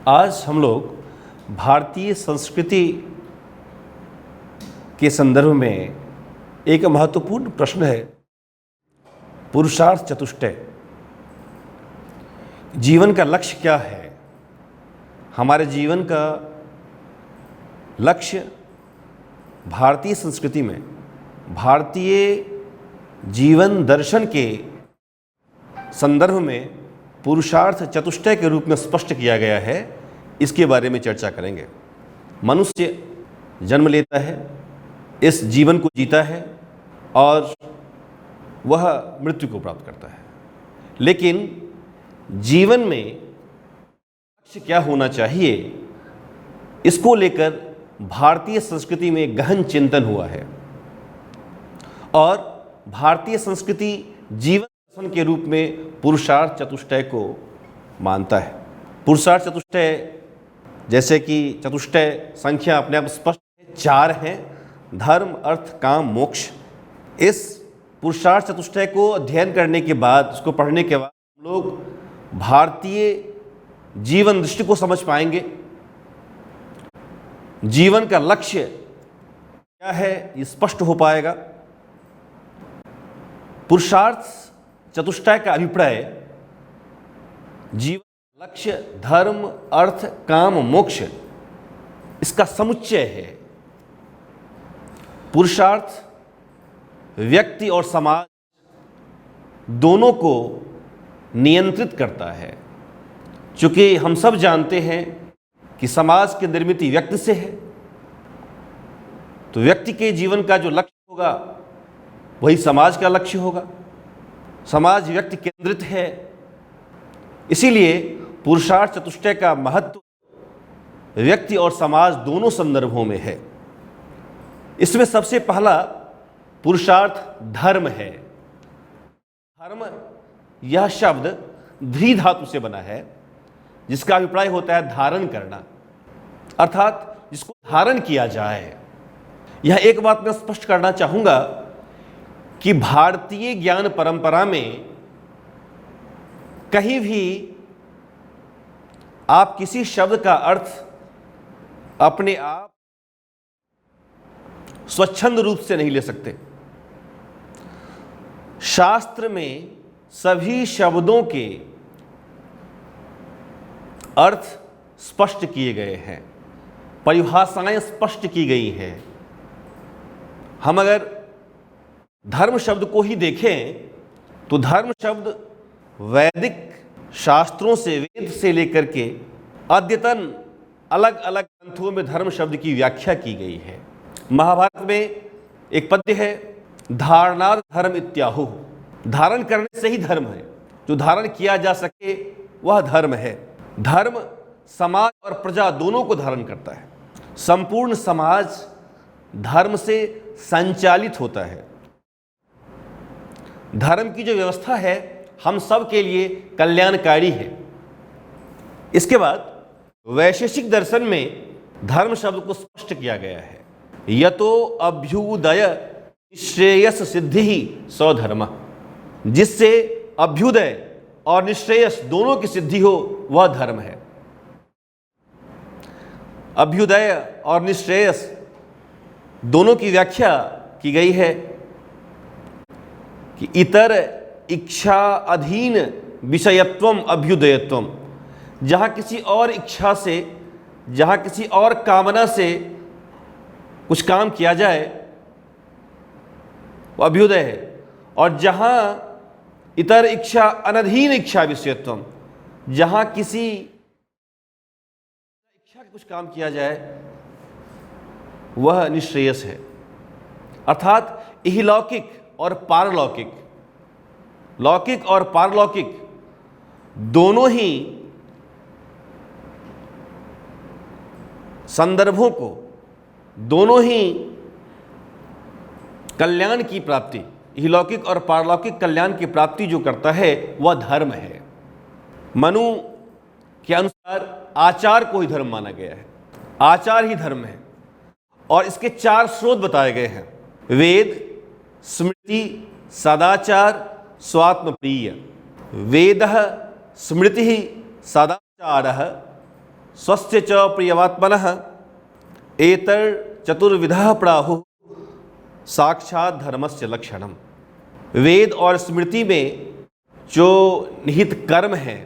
आज हम लोग भारतीय संस्कृति के संदर्भ में एक महत्वपूर्ण प्रश्न है, पुरुषार्थ चतुष्टय। जीवन का लक्ष्य क्या है? हमारे जीवन का लक्ष्य भारतीय संस्कृति में, भारतीय जीवन दर्शन के संदर्भ में पुरुषार्थ चतुष्टय के रूप में स्पष्ट किया गया है। इसके बारे में चर्चा करेंगे। मनुष्य जन्म लेता है, इस जीवन को जीता है और वह मृत्यु को प्राप्त करता है। लेकिन जीवन में लक्ष्य क्या होना चाहिए, इसको लेकर भारतीय संस्कृति में गहन चिंतन हुआ है और भारतीय संस्कृति जीवन दर्शन के रूप में पुरुषार्थ चतुष्टय को मानता है। पुरुषार्थ चतुष्टय, जैसे कि चतुष्टय संख्या अपने आप स्पष्ट है, 4 हैं, धर्म, अर्थ, काम, मोक्ष। इस पुरुषार्थ चतुष्टय को अध्ययन करने के बाद, उसको पढ़ने के बाद हम लोग भारतीय जीवन दृष्टि को समझ पाएंगे। जीवन का लक्ष्य क्या है ये स्पष्ट हो पाएगा। पुरुषार्थ चतुष्टय का अभिप्राय जीवन लक्ष्य धर्म, अर्थ, काम, मोक्ष, इसका समुच्चय है। पुरुषार्थ व्यक्ति और समाज दोनों को नियंत्रित करता है। चूंकि हम सब जानते हैं कि समाज की निर्मित व्यक्ति से है, तो व्यक्ति के जीवन का जो लक्ष्य होगा वही समाज का लक्ष्य होगा। समाज व्यक्ति केंद्रित है, इसीलिए पुरुषार्थ चतुष्टय का महत्व व्यक्ति और समाज दोनों संदर्भों में है। इसमें सबसे पहला पुरुषार्थ धर्म है। धर्म यह शब्द धी धातु से बना है, जिसका अभिप्राय होता है धारण करना, अर्थात जिसको धारण किया जाए। यह एक बात मैं स्पष्ट करना चाहूंगा कि भारतीय ज्ञान परंपरा में कहीं भी आप किसी शब्द का अर्थ अपने आप स्वच्छंद रूप से नहीं ले सकते। शास्त्र में सभी शब्दों के अर्थ स्पष्ट किए गए हैं, परिभाषाएं स्पष्ट की गई हैं। हम अगर धर्म शब्द को ही देखें तो धर्म शब्द वैदिक शास्त्रों से, वेद से लेकर के अद्यतन अलग अलग ग्रंथों में धर्म शब्द की व्याख्या की गई है। महाभारत में एक पद्य है, धारणार्थ धर्म इत्याहु। धारण करने से ही धर्म है, जो धारण किया जा सके वह धर्म है। धर्म समाज और प्रजा दोनों को धारण करता है। संपूर्ण समाज धर्म से संचालित होता है। धर्म की जो व्यवस्था है हम सब के लिए कल्याणकारी है। इसके बाद वैशेषिक दर्शन में धर्म शब्द को स्पष्ट किया गया है। यतो अभ्युदय निश्रेयस सिद्धि ही स्वधर्म। जिससे अभ्युदय और निश्रेयस दोनों की सिद्धि हो वह धर्म है। अभ्युदय और निश्रेयस दोनों की व्याख्या की गई है कि इतर इच्छा अधीन विषयत्वम अभ्युदयत्वम। जहाँ किसी और इच्छा से, जहाँ किसी और कामना से कुछ काम किया जाए वो अभ्युदय है, और जहाँ इतर इच्छा अनधीन इच्छा विषयत्वम, जहाँ किसी इच्छा के कुछ काम किया जाए वह निश्रेयस है। अर्थात इहलौकिक और पारलौकिक, लौकिक और पारलौकिक दोनों ही संदर्भों को, दोनों ही कल्याण की प्राप्ति, इहलौकिक और पारलौकिक कल्याण की प्राप्ति जो करता है वह धर्म है। मनु के अनुसार आचार को ही धर्म माना गया है। आचार ही धर्म है और इसके 4 स्रोत बताए गए हैं, वेद, स्मृति, सदाचार, स्वात्मप्रिय। वेदः स्मृतिः सदाचारः स्वस्य च प्रियवात्मनः एतर चतुर्विधः प्राहुः साक्षात धर्मस्य लक्षणम। वेद और स्मृति में जो निहित कर्म है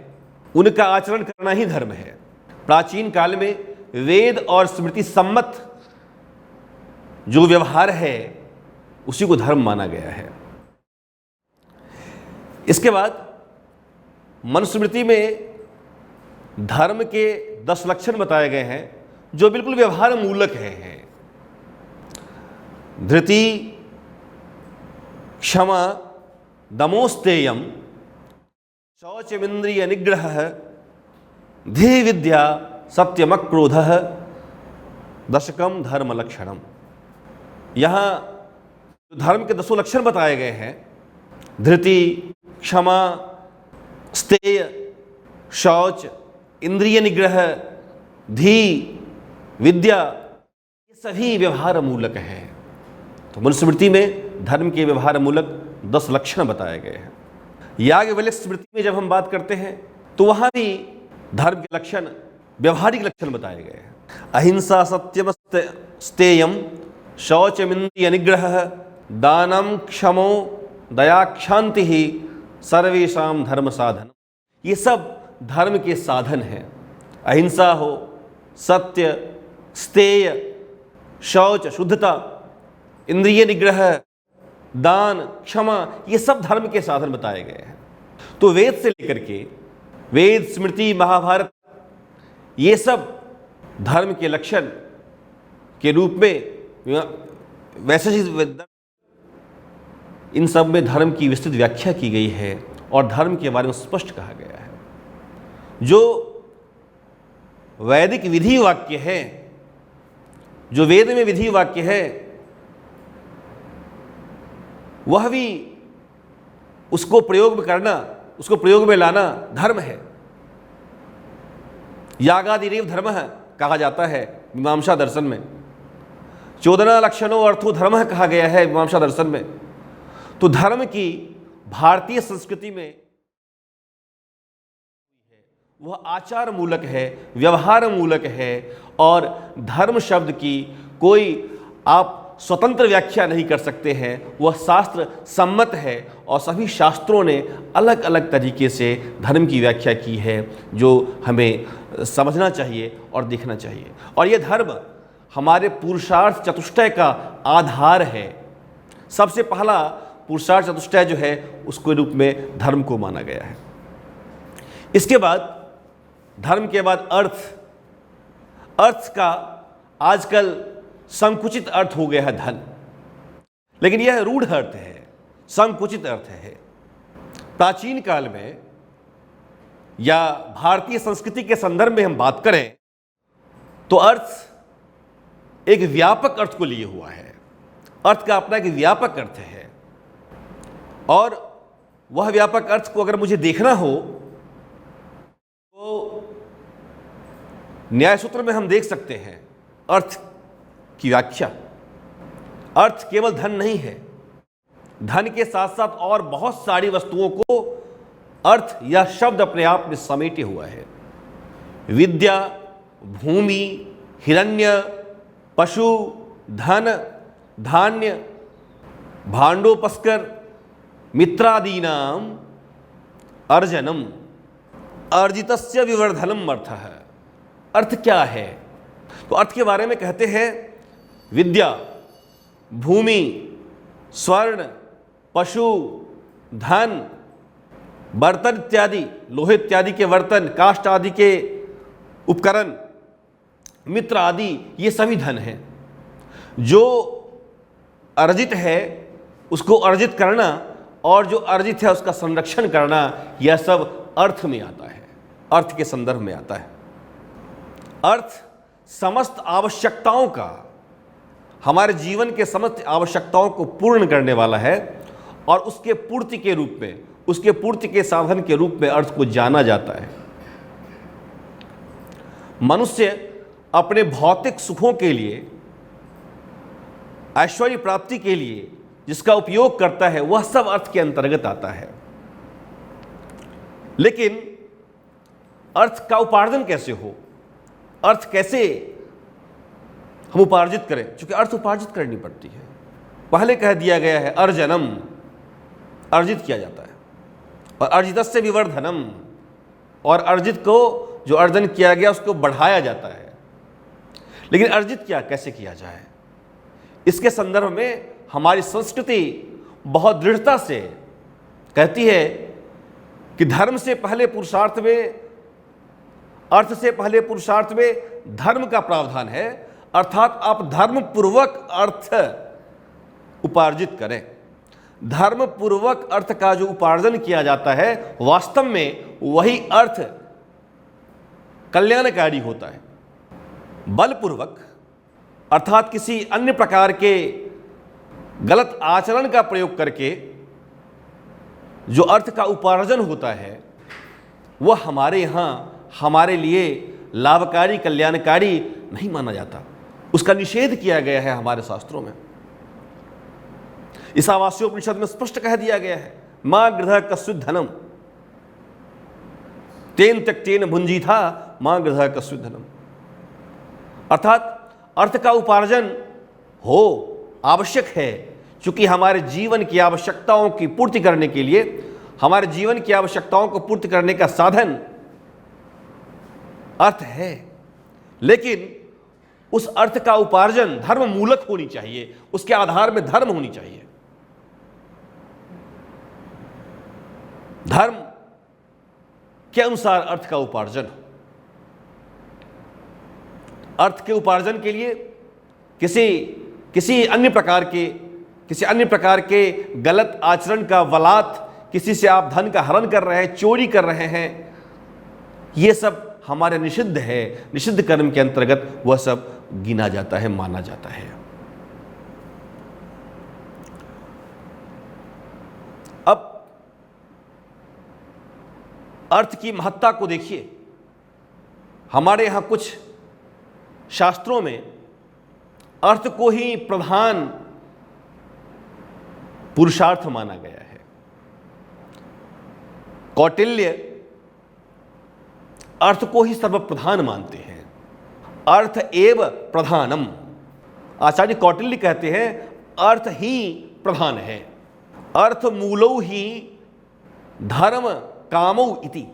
उनका आचरण करना ही धर्म है। प्राचीन काल में वेद और स्मृति सम्मत जो व्यवहार है उसी को धर्म माना गया है। इसके बाद मनुस्मृति में धर्म के 10 लक्षण बताए गए हैं जो बिल्कुल व्यवहार मूलक हैं। धृति, क्षमा, दमोस्तेयम, शौचमिंद्रिय निग्रह, धी विद्या, सत्यमक्रोध, दशकम धर्म लक्षणम। यहाँ धर्म के 10 लक्षण बताए गए हैं, धृति, क्षमा, स्तेय, शौच, इंद्रिय निग्रह, धी, विद्या, ये सभी व्यवहार मूलक हैं। तो मनुस्मृति में धर्म के व्यवहार मूलक 10 लक्षण बताए गए हैं। याज्ञवल्क्य स्मृति में जब हम बात करते हैं तो वहां भी धर्म के लक्षण, व्यवहारिक लक्षण बताए गए हैं। अहिंसा, सत्यम, स्तेयम, शौचमिंद्रिय निग्रह, दानम, क्षमो, दया, क्षांति ही सर्वेषां धर्म साधन। ये सब धर्म के साधन हैं। अहिंसा हो, सत्य, स्तेय, शौच, शुद्धता, इंद्रिय निग्रह, दान, क्षमा, ये सब धर्म के साधन बताए गए हैं। तो वेद से लेकर के वेद, स्मृति, महाभारत, ये सब धर्म के लक्षण के रूप में वैसे ही इन सब में धर्म की विस्तृत व्याख्या की गई है और धर्म के बारे में स्पष्ट कहा गया है। जो वैदिक विधि वाक्य है, जो वेद में विधि वाक्य है, वह भी उसको प्रयोग में करना, उसको प्रयोग में लाना धर्म है। यागादिरेव धर्म कहा जाता है मीमांसा दर्शन में। 14 लक्षणों अर्थो धर्म कहा गया है मीमांसा दर्शन में। तो धर्म की भारतीय संस्कृति में वह आचार मूलक है, व्यवहार मूलक है और धर्म शब्द की कोई आप स्वतंत्र व्याख्या नहीं कर सकते हैं। वह शास्त्र सम्मत है और सभी शास्त्रों ने अलग अलग तरीके से धर्म की व्याख्या की है जो हमें समझना चाहिए और देखना चाहिए। और यह धर्म हमारे पुरुषार्थ चतुष्टय का आधार है। सबसे पहला पुरुषार्थ चतुष्टय जो है उसके रूप में धर्म को माना गया है। इसके बाद धर्म के बाद अर्थ का आजकल संकुचित अर्थ हो गया है धन, लेकिन यह रूढ़ अर्थ है, संकुचित अर्थ है। प्राचीन काल में या भारतीय संस्कृति के संदर्भ में हम बात करें तो अर्थ एक व्यापक अर्थ को लिए हुआ है। अर्थ का अपना एक व्यापक अर्थ है और वह व्यापक अर्थ को अगर मुझे देखना हो तो न्याय सूत्र में हम देख सकते हैं अर्थ की व्याख्या। अर्थ केवल धन नहीं है, धन के साथ साथ और बहुत सारी वस्तुओं को अर्थ या शब्द अपने आप में समेटे हुआ है। विद्या, भूमि, हिरण्य, पशु, धन, धान्य, भांडोपस्कर, मित्रादीनाम अर्जनम, अर्जितस्य विवर्धनम अर्थः। अर्थ क्या है? तो अर्थ के बारे में कहते हैं विद्या, भूमि, स्वर्ण, पशु, धन, बर्तन इत्यादि, लोहे इत्यादि के बर्तन, काष्ठ आदि के उपकरण, मित्र आदि, ये सभी धन हैं। जो अर्जित है उसको अर्जित करना और जो अर्जित है उसका संरक्षण करना, यह सब अर्थ में आता है, अर्थ के संदर्भ में आता है। अर्थ समस्त आवश्यकताओं का, हमारे जीवन के समस्त आवश्यकताओं को पूर्ण करने वाला है और उसके पूर्ति के रूप में, उसके पूर्ति के साधन के रूप में अर्थ को जाना जाता है। मनुष्य अपने भौतिक सुखों के लिए, ऐश्वर्य प्राप्ति के लिए जिसका उपयोग करता है वह सब अर्थ के अंतर्गत आता है। लेकिन अर्थ का उपार्जन कैसे हो, अर्थ कैसे हम उपार्जित करें, क्योंकि अर्थ उपार्जित करनी पड़ती है। पहले कह दिया गया है अर्जनम, अर्जित किया जाता है, और अर्जितस्य विवर्धनम, और अर्जित को जो अर्जन किया गया उसको बढ़ाया जाता है। लेकिन अर्जित क्या कैसे किया जाए, इसके संदर्भ में हमारी संस्कृति बहुत दृढ़ता से कहती है कि धर्म से पहले पुरुषार्थ में, अर्थ से पहले पुरुषार्थ में धर्म का प्रावधान है, अर्थात आप धर्म पूर्वक अर्थ उपार्जित करें। धर्म पूर्वक अर्थ का जो उपार्जन किया जाता है वास्तव में वही अर्थ कल्याणकारी होता है। बलपूर्वक अर्थात किसी अन्य प्रकार के गलत आचरण का प्रयोग करके जो अर्थ का उपार्जन होता है वह हमारे यहाँ हमारे लिए लाभकारी कल्याणकारी नहीं माना जाता, उसका निषेध किया गया है हमारे शास्त्रों में। ईशावास्योपनिषद में स्पष्ट कह दिया गया है, मां गृह कस्वित धनम तेन त्यक्तेन भुंजीथा मां गृह कस्वित धनम, अर्थात अर्थ का उपार्जन हो आवश्यक है, क्योंकि हमारे जीवन की आवश्यकताओं की पूर्ति करने के लिए, हमारे जीवन की आवश्यकताओं को पूर्ति करने का साधन अर्थ है। लेकिन उस अर्थ का उपार्जन धर्म मूलक होनी चाहिए, उसके आधार में धर्म होनी चाहिए। धर्म के अनुसार अर्थ का उपार्जन। अर्थ के उपार्जन के लिए किसी अन्य प्रकार के गलत आचरण का वलात, किसी से आप धन का हरण कर रहे हैं, चोरी कर रहे हैं, ये सब हमारे निषिद्ध है। निषिद्ध कर्म के अंतर्गत वह सब गिना जाता है, माना जाता है। अब अर्थ की महत्ता को देखिए। हमारे यहां कुछ शास्त्रों में अर्थ को ही प्रधान पुरुषार्थ माना गया है। कौटिल्य अर्थ को ही सर्वप्रधान मानते हैं। अर्थ एव प्रधानम, आचार्य कौटिल्य कहते हैं अर्थ ही प्रधान है। अर्थ मूलौ ही धर्म कामौ इति,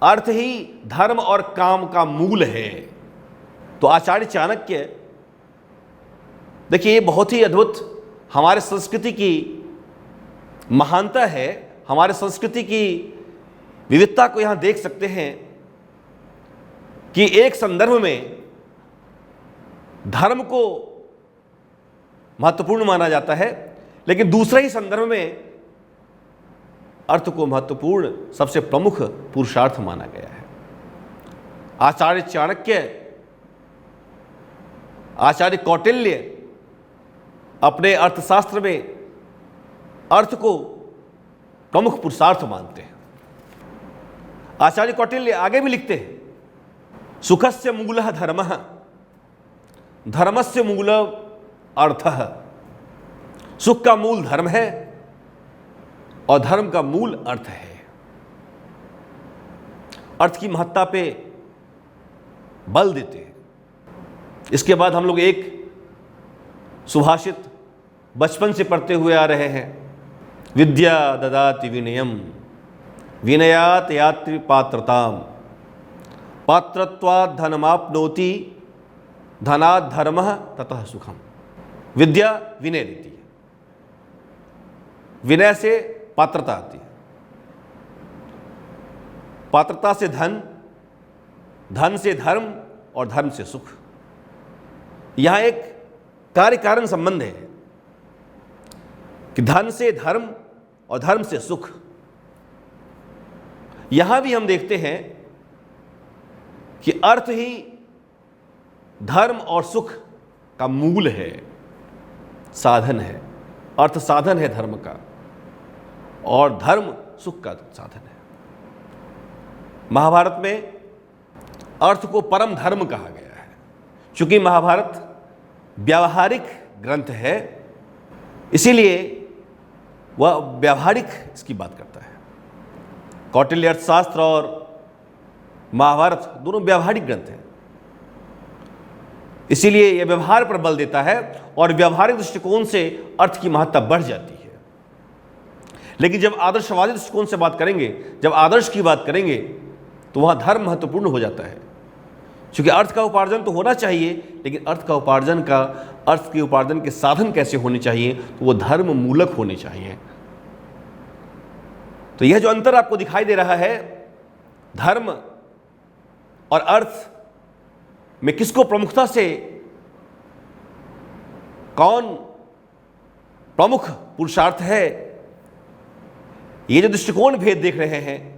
अर्थ ही धर्म और काम का मूल है। तो आचार्य चाणक्य, देखिए ये बहुत ही अद्भुत हमारे संस्कृति की महानता है, हमारे संस्कृति की विविधता को यहां देख सकते हैं कि एक संदर्भ में धर्म को महत्वपूर्ण माना जाता है, लेकिन दूसरे ही संदर्भ में अर्थ को महत्वपूर्ण, सबसे प्रमुख पुरुषार्थ माना गया है। आचार्य चाणक्य, आचार्य कौटिल्य अपने अर्थशास्त्र में अर्थ को प्रमुख पुरुषार्थ मानते हैं। आचार्य कौटिल्य आगे भी लिखते हैं, सुखस्य मूलः धर्मः, धर्मस्य मूलः अर्थः। सुख का मूल धर्म है और धर्म का मूल अर्थ है। अर्थ की महत्ता पे बल देते हैं। इसके बाद हम लोग एक सुभाषित बचपन से पढ़ते हुए आ रहे हैं, विद्या ददाति विनयम विनयात याति पात्रताम पात्रत्वात् धनमाप्नोति धनात् धर्मः ततः सुखम। विद्या विनय देती है, विनय से पात्रता आती है, पात्रता से धन, धन से धर्म और धर्म से सुख। यहां एक कार्य कारण संबंध है कि धन से धर्म और धर्म से सुख। यहां भी हम देखते हैं कि अर्थ ही धर्म और सुख का मूल है, साधन है। अर्थ साधन है धर्म का और धर्म सुख का साधन है। महाभारत में अर्थ को परम धर्म कहा गया है, क्योंकि महाभारत व्यावहारिक ग्रंथ है, इसीलिए वह व्यावहारिक इसकी बात करता है। कौटिल्य अर्थशास्त्र और महाभारत दोनों व्यावहारिक ग्रंथ हैं, इसीलिए यह व्यवहार पर बल देता है और व्यवहारिक दृष्टिकोण से अर्थ की महत्ता बढ़ जाती है। लेकिन जब आदर्शवादी दृष्टिकोण से बात करेंगे, जब आदर्श की बात करेंगे, तो वहां धर्म महत्वपूर्ण हो जाता है। क्योंकि अर्थ का उपार्जन तो होना चाहिए, लेकिन अर्थ के उपार्जन के साधन कैसे होने चाहिए, तो वो धर्म मूलक होने चाहिए। तो यह जो अंतर आपको दिखाई दे रहा है, धर्म और अर्थ में किसको प्रमुखता से, कौन प्रमुख पुरुषार्थ है, ये जो दृष्टिकोण भेद देख रहे हैं,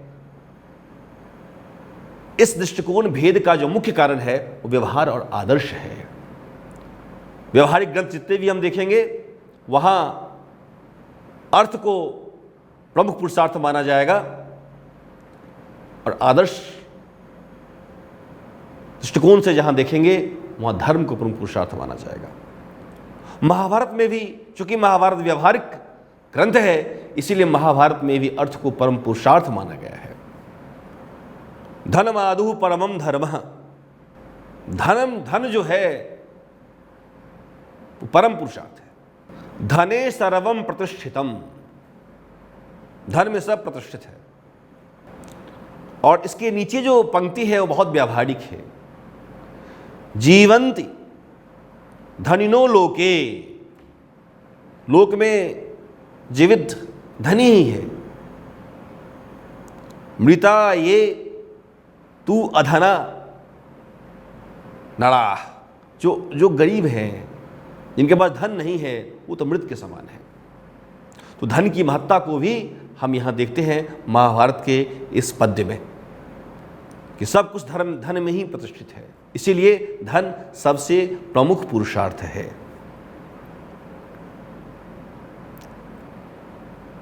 इस दृष्टिकोण भेद का जो मुख्य कारण है वो व्यवहार और आदर्श है। व्यवहारिक ग्रंथ जितने भी हम देखेंगे, वहां अर्थ को प्रमुख पुरुषार्थ माना जाएगा और आदर्श दृष्टिकोण से जहां देखेंगे, वहां धर्म को प्रमुख पुरुषार्थ माना जाएगा। महाभारत में भी, चूंकि महाभारत व्यवहारिक ग्रंथ है, इसीलिए महाभारत में भी अर्थ को परम पुरुषार्थ माना गया है। धनमादु परमम धर्म, धन जो है वो परम पुरुषार्थ है। धने सर्वम प्रतिष्ठितम, धन में सब प्रतिष्ठित है। और इसके नीचे जो पंक्ति है वो बहुत व्यावहारिक है। जीवंति धनिनो लोके, लोक में जीवित धनी ही है। मृता ये तू अधना नड़ा, जो गरीब हैं, जिनके पास धन नहीं है, वो तो मृत के समान है। तो धन की महत्ता को भी हम यहाँ देखते हैं महाभारत के इस पद्य में, कि सब कुछ धन में ही प्रतिष्ठित है। इसीलिए धन सबसे प्रमुख पुरुषार्थ है।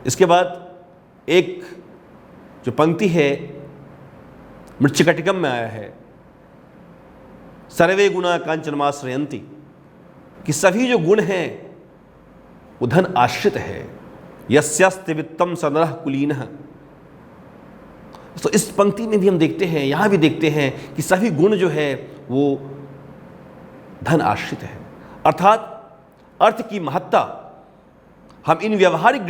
इसके बाद एक जो पंक्ति है मृच्छकटिकम में आया है, सर्वे गुणा कांचनमाश्रयन्ति, कि सभी जो गुण हैं वो धन आश्रित है। यस्यास्ति वित्तम स नरः कुलीनः। तो इस पंक्ति में भी हम देखते हैं, यहां भी देखते हैं कि सभी गुण जो है वो धन आश्रित है। अर्थात अर्थ की महत्ता हम इन व्यवहारिक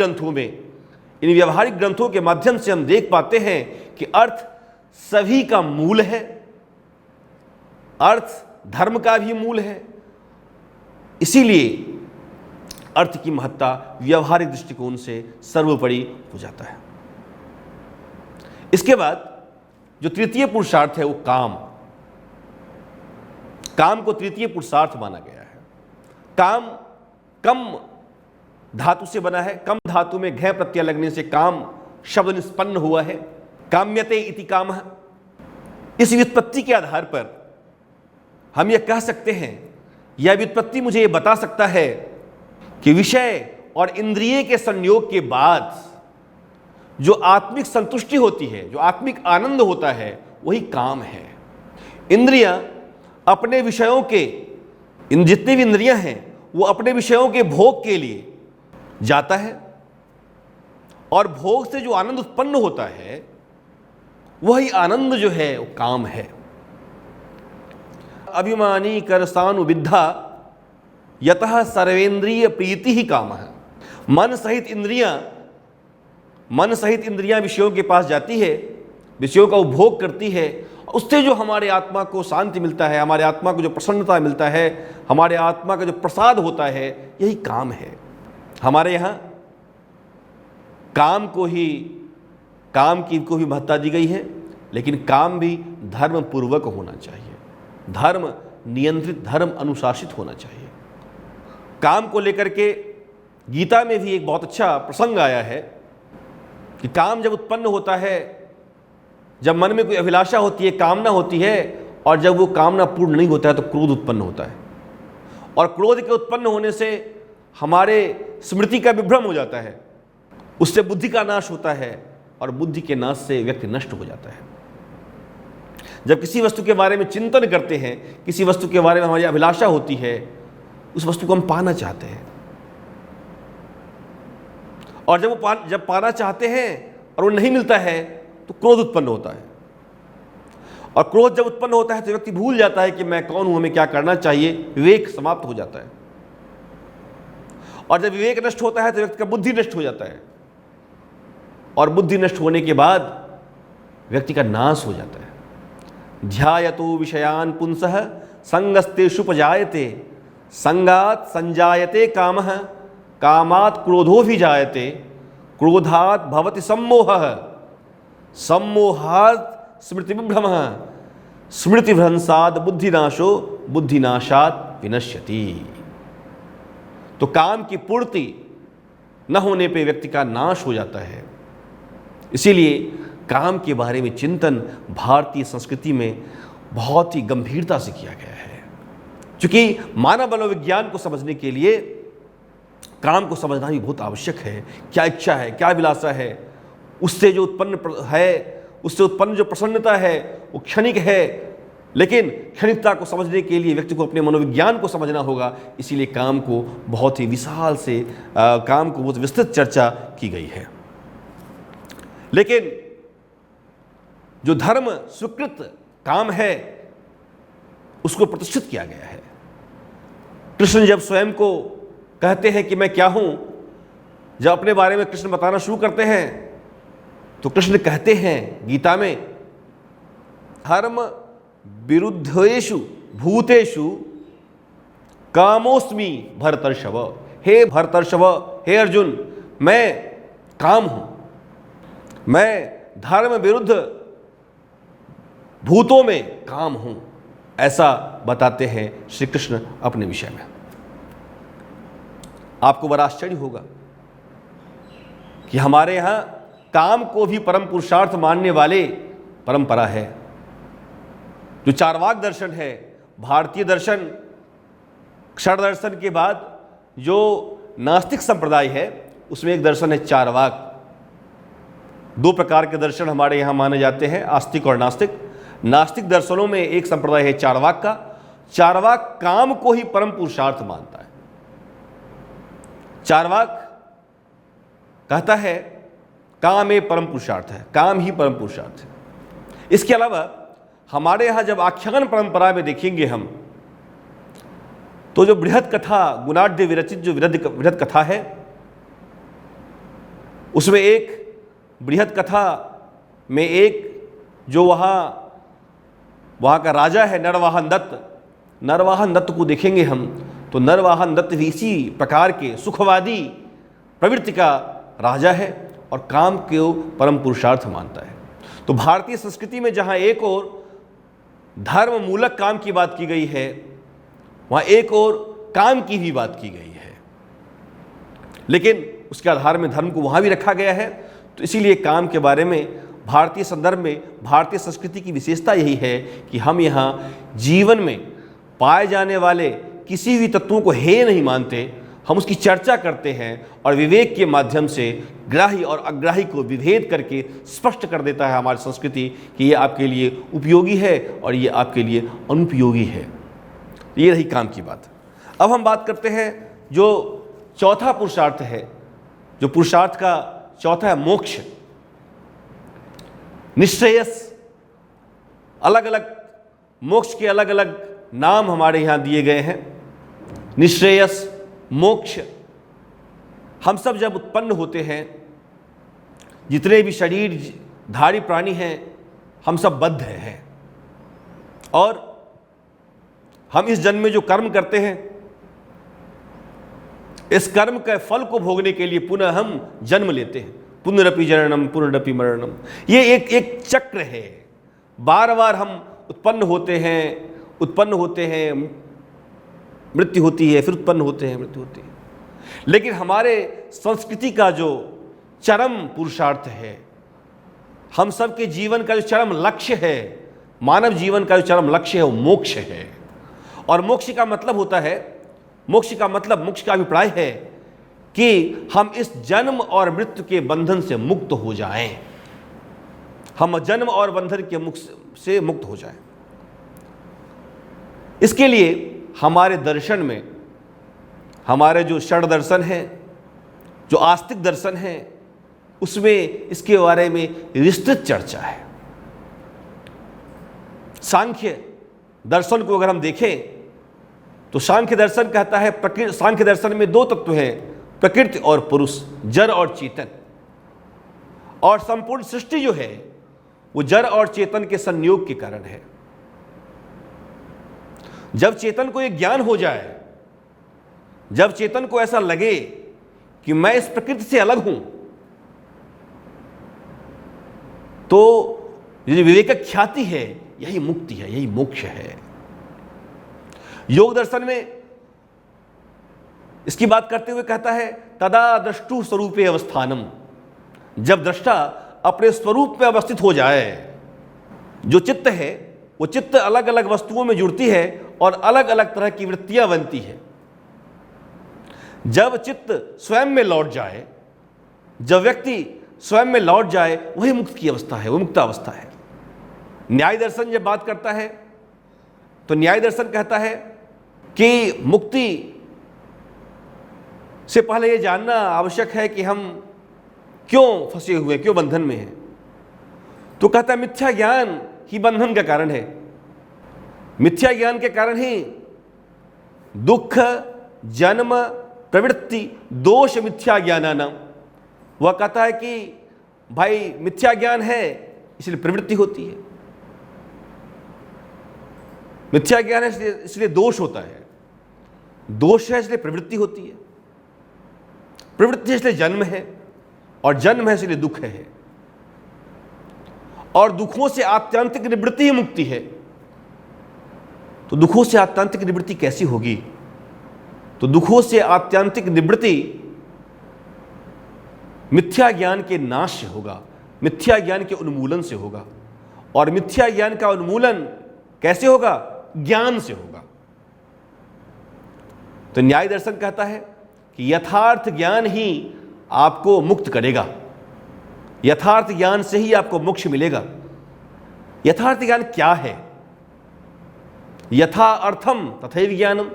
ग्रंथों के माध्यम से हम देख पाते हैं कि अर्थ सभी का मूल है, अर्थ धर्म का भी मूल है। इसीलिए अर्थ की महत्ता व्यवहारिक दृष्टिकोण से सर्वोपरि हो जाता है। इसके बाद जो तृतीय पुरुषार्थ है वो काम को तृतीय पुरुषार्थ माना गया है। काम कम धातु से बना है, कम धातु में घय प्रत्यय लगने से काम शब्द निष्पन्न हुआ है। काम्यते इति कामः। इस व्युत्पत्ति के आधार पर हम यह कह सकते हैं, यह व्युत्पत्ति मुझे यह बता सकता है कि विषय और इंद्रिय के संयोग के बाद जो आत्मिक संतुष्टि होती है, जो आत्मिक आनंद होता है, वही काम है। इंद्रियां अपने विषयों के, जितनी भी इंद्रियां हैं वो अपने विषयों के भोग के लिए जाता है और भोग से जो आनंद उत्पन्न होता है वही आनंद जो है वो काम है। अभिमानी करसानुविद्धा यतः सर्वेंद्रिय प्रीति ही काम है। मन सहित इंद्रियां विषयों के पास जाती है, विषयों का उपभोग करती है, उससे जो हमारे आत्मा को शांति मिलता है, हमारे आत्मा को जो प्रसन्नता मिलता है, हमारे आत्मा का जो प्रसाद होता है, यही काम है। हमारे यहाँ काम की को भी महत्ता दी गई है, लेकिन काम भी धर्म पूर्वक होना चाहिए, धर्म नियंत्रित, धर्म अनुशासित होना चाहिए। काम को लेकर के गीता में भी एक बहुत अच्छा प्रसंग आया है कि काम जब उत्पन्न होता है, जब मन में कोई अभिलाषा होती है, कामना होती है, और जब वो कामना पूर्ण नहीं होता है तो क्रोध उत्पन्न होता है, और क्रोध के उत्पन्न होने से हमारे स्मृति का विभ्रम हो जाता है, उससे बुद्धि का नाश होता है, और बुद्धि के नाश से व्यक्ति नष्ट हो जाता है। जब किसी वस्तु के बारे में चिंतन करते हैं, किसी वस्तु के बारे में हमारी अभिलाषा होती है, उस वस्तु को हम पाना चाहते हैं, और जब पाना चाहते हैं और वो नहीं मिलता है तो क्रोध उत्पन्न होता है। और क्रोध जब उत्पन्न होता है तो व्यक्ति भूल जाता है कि मैं कौन हूं, हमें क्या करना चाहिए, विवेक समाप्त हो जाता है। और जब विवेक नष्ट होता है तो व्यक्ति का बुद्धि नष्ट हो जाता है, और बुद्धि नष्ट होने के बाद व्यक्ति का नाश हो जाता है। ध्यायतो विषयान पुंसः संगस्तेषुपजायते संगात संजायते कामः कामात् क्रोधोऽभिजायते क्रोधात् भवति सम्मोहः सम्मोहात् स्मृतिविभ्रमः स्मृतिभ्रंशात् बुद्धिनाशो बुद्धिनाशात् विनश्यति। तो काम की पूर्ति न होने पे व्यक्ति का नाश हो जाता है। इसीलिए काम के बारे में चिंतन भारतीय संस्कृति में बहुत ही गंभीरता से किया गया है। क्योंकि मानव मनोविज्ञान को समझने के लिए काम को समझना भी बहुत आवश्यक है। क्या इच्छा है, क्या अभिलाषा है, उससे जो उत्पन्न है, उससे उत्पन्न जो प्रसन्नता है वो क्षणिक है, लेकिन क्षणिकता को समझने के लिए व्यक्ति को अपने मनोविज्ञान को समझना होगा। इसीलिए काम को बहुत ही विशाल से काम को बहुत विस्तृत चर्चा की गई है। लेकिन जो धर्म स्वीकृत काम है उसको प्रतिष्ठित किया गया है। कृष्ण जब स्वयं को कहते हैं कि मैं क्या हूं, जब अपने बारे में कृष्ण बताना शुरू करते हैं तो कृष्ण कहते हैं गीता में, धर्म विरुद्धेषु भूतेषु कामोस्मि भरतर्षभ। हे भरतर्षभ, हे अर्जुन, मैं काम हूं, मैं धर्म विरुद्ध भूतों में काम हूं, ऐसा बताते हैं श्री कृष्ण अपने विषय में। आपको बड़ा आश्चर्य होगा कि हमारे यहां काम को भी परम पुरुषार्थ मानने वाले परंपरा है। जो चारवाक दर्शन है, भारतीय दर्शन, क्षण दर्शन के बाद जो नास्तिक संप्रदाय है उसमें एक दर्शन है चारवाक। दो प्रकार के दर्शन हमारे यहाँ माने जाते हैं, आस्तिक और नास्तिक। नास्तिक दर्शनों में एक संप्रदाय है चारवाक का। चारवाक काम को ही परम पुरुषार्थ मानता है। चारवाक कहता है काम एक परम पुरुषार्थ है, काम ही परम पुरुषार्थ है। इसके अलावा हमारे यहाँ जब आख्यान परंपरा में देखेंगे हम, तो जो बृहद कथा, गुणाढ्य विरचित जो बृहद कथा है, उसमें एक बृहद कथा में एक जो वहाँ का राजा है नरवाहन दत्त, नरवाहन दत्त को देखेंगे हम तो नरवाहन दत्त भी इसी प्रकार के सुखवादी प्रवृत्ति का राजा है और काम को परम पुरुषार्थ मानता है। तो भारतीय संस्कृति में जहाँ एक और धर्म मूलक काम की बात की गई है, वहाँ एक और काम की भी बात की गई है, लेकिन उसके आधार में धर्म को वहाँ भी रखा गया है। तो इसीलिए काम के बारे में भारतीय संदर्भ में भारतीय संस्कृति की विशेषता यही है कि हम यहाँ जीवन में पाए जाने वाले किसी भी तत्वों को हेय नहीं मानते, हम उसकी चर्चा करते हैं और विवेक के माध्यम से ग्राही और अग्राही को विभेद करके स्पष्ट कर देता है हमारी संस्कृति कि ये आपके लिए उपयोगी है और ये आपके लिए अनुपयोगी है। ये रही काम की बात। अब हम बात करते हैं जो चौथा पुरुषार्थ है, जो पुरुषार्थ का चौथा है मोक्ष, निश्रेयस। अलग अलग मोक्ष के अलग अलग नाम हमारे यहाँ दिए गए हैं। निश्रेयस, मोक्ष। हम सब जब उत्पन्न होते हैं, जितने भी शरीर धारी प्राणी हैं, हम सब बद्ध हैं और हम इस जन्म में जो कर्म करते हैं, इस कर्म के फल को भोगने के लिए पुनः हम जन्म लेते हैं। पुनरपि जननम पुनरपि मरणम, ये एक चक्र है। बार बार हम उत्पन्न होते हैं, मृत्यु होती है, फिर उत्पन्न होते हैं, मृत्यु होती है। लेकिन हमारे संस्कृति का जो चरम पुरुषार्थ है, हम सबके जीवन का जो चरम लक्ष्य है, मानव जीवन का जो चरम लक्ष्य है, वो मोक्ष है। और मोक्ष का मतलब होता है, मोक्ष का अभिप्राय है कि हम इस जन्म और मृत्यु के बंधन से मुक्त हो जाएं, हम जन्म और बंधन के से मुक्त हो जाएं। इसके लिए हमारे दर्शन में, हमारे जो षड दर्शन है, जो आस्तिक दर्शन है, उसमें इसके बारे में विस्तृत चर्चा है। सांख्य दर्शन को अगर हम देखें तो सांख्य दर्शन कहता है सांख्य दर्शन में दो तत्व हैं, प्रकृति और पुरुष, जड़ और चेतन। और संपूर्ण सृष्टि जो है वो जड़ और चेतन के संयोग के कारण है। जब चेतन को एक ज्ञान हो जाए, जब चेतन को ऐसा लगे कि मैं इस प्रकृति से अलग हूं, तो ये विवेक ख्याति है, यही मुक्ति है, यही मोक्ष है। योग दर्शन में इसकी बात करते हुए कहता है तदा द्रष्टु स्वरूपे अवस्थानम, जब दृष्टा अपने स्वरूप में अवस्थित हो जाए। जो चित्त है वो चित्त अलग अलग वस्तुओं में जुड़ती है और अलग अलग तरह की वृत्तियां बनती है। जब चित्त स्वयं में लौट जाए, जब व्यक्ति स्वयं में लौट जाए, वही मुक्त की अवस्था है, वो मुक्तावस्था है। न्याय दर्शन जब बात करता है तो न्याय दर्शन कहता है कि मुक्ति से पहले ये जानना आवश्यक है कि हम क्यों फंसे हुए, क्यों बंधन में हैं। तो कहता है मिथ्या ज्ञान ही बंधन का कारण है। मिथ्या ज्ञान के कारण ही दुख, जन्म, प्रवृत्ति, दोष मिथ्या ज्ञानानाम। वह कहता है कि भाई मिथ्या ज्ञान है इसलिए प्रवृत्ति होती है, मिथ्या ज्ञान है इसलिए दोष होता है, दोष है इसलिए प्रवृत्ति होती है, प्रवृत्ति है इसलिए जन्म है, और जन्म है इसलिए दुख है, और दुखों से आत्यंतिक निवृत्ति ही मुक्ति है। तो दुखों से आत्यंतिक निवृत्ति कैसी होगी? तो दुखों से आत्यंतिक निवृत्ति मिथ्या ज्ञान के नाश से होगा, मिथ्या ज्ञान के उन्मूलन से होगा। और मिथ्या ज्ञान का उन्मूलन कैसे होगा? ज्ञान से होगा। तो न्याय दर्शन कहता है कि यथार्थ ज्ञान ही आपको मुक्त करेगा, यथार्थ ज्ञान से ही आपको मोक्ष मिलेगा। यथार्थ ज्ञान क्या है? यथा अर्थम तथैव ज्ञानम,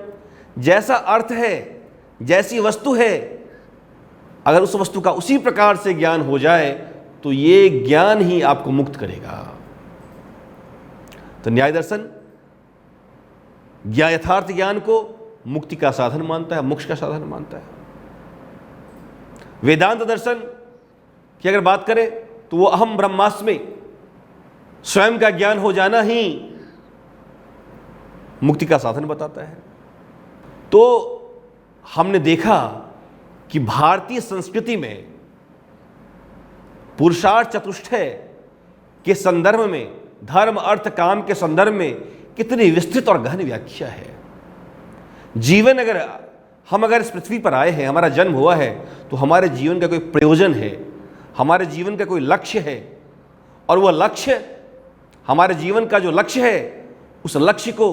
जैसा अर्थ है, जैसी वस्तु है, अगर उस वस्तु का उसी प्रकार से ज्ञान हो जाए तो ये ज्ञान ही आपको मुक्त करेगा। तो न्याय दर्शन यथार्थ ज्ञान को मुक्ति का साधन मानता है, मोक्ष का साधन मानता है। वेदांत दर्शन की अगर बात करें तो वो अहम ब्रह्मास्मि, स्वयं का ज्ञान हो जाना ही मुक्ति का साधन बताता है। तो हमने देखा कि भारतीय संस्कृति में पुरुषार्थ चतुष्टय के संदर्भ में, धर्म अर्थ काम के संदर्भ में कितनी विस्तृत और गहन व्याख्या है। जीवन अगर इस पृथ्वी पर आए हैं, हमारा जन्म हुआ है, तो हमारे जीवन का कोई प्रयोजन है, हमारे जीवन का कोई लक्ष्य है। और वह लक्ष्य, हमारे जीवन का जो लक्ष्य है, उस लक्ष्य को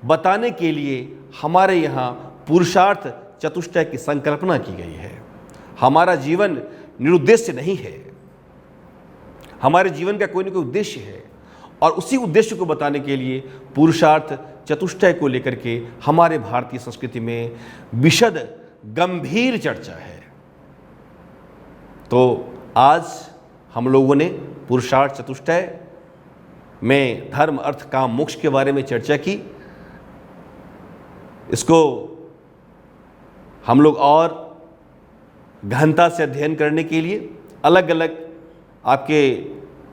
बताने के लिए हमारे यहाँ पुरुषार्थ चतुष्टय की संकल्पना की गई है। हमारा जीवन निरुद्देश्य नहीं है, हमारे जीवन का कोई न कोई उद्देश्य है, और उसी उद्देश्य को बताने के लिए पुरुषार्थ चतुष्टय को लेकर के हमारे भारतीय संस्कृति में विशद गंभीर चर्चा है। तो आज हम लोगों ने पुरुषार्थ चतुष्टय में धर्म अर्थ काम मोक्ष के बारे में चर्चा की। इसको हम लोग और गहनता से अध्ययन करने के लिए अलग अलग आपके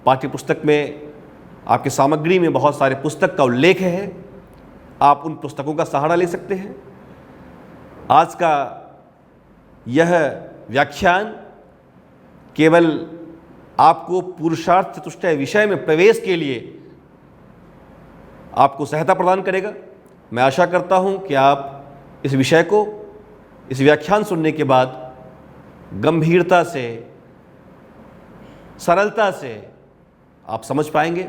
पाठ्यपुस्तक में, आपके सामग्री में बहुत सारे पुस्तक का उल्लेख है, आप उन पुस्तकों का सहारा ले सकते हैं। आज का यह व्याख्यान केवल आपको पुरुषार्थ चतुष्टय विषय में प्रवेश के लिए आपको सहायता प्रदान करेगा। मैं आशा करता हूं कि आप इस विषय को, इस व्याख्यान सुनने के बाद गंभीरता से, सरलता से आप समझ पाएंगे।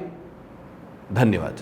धन्यवाद।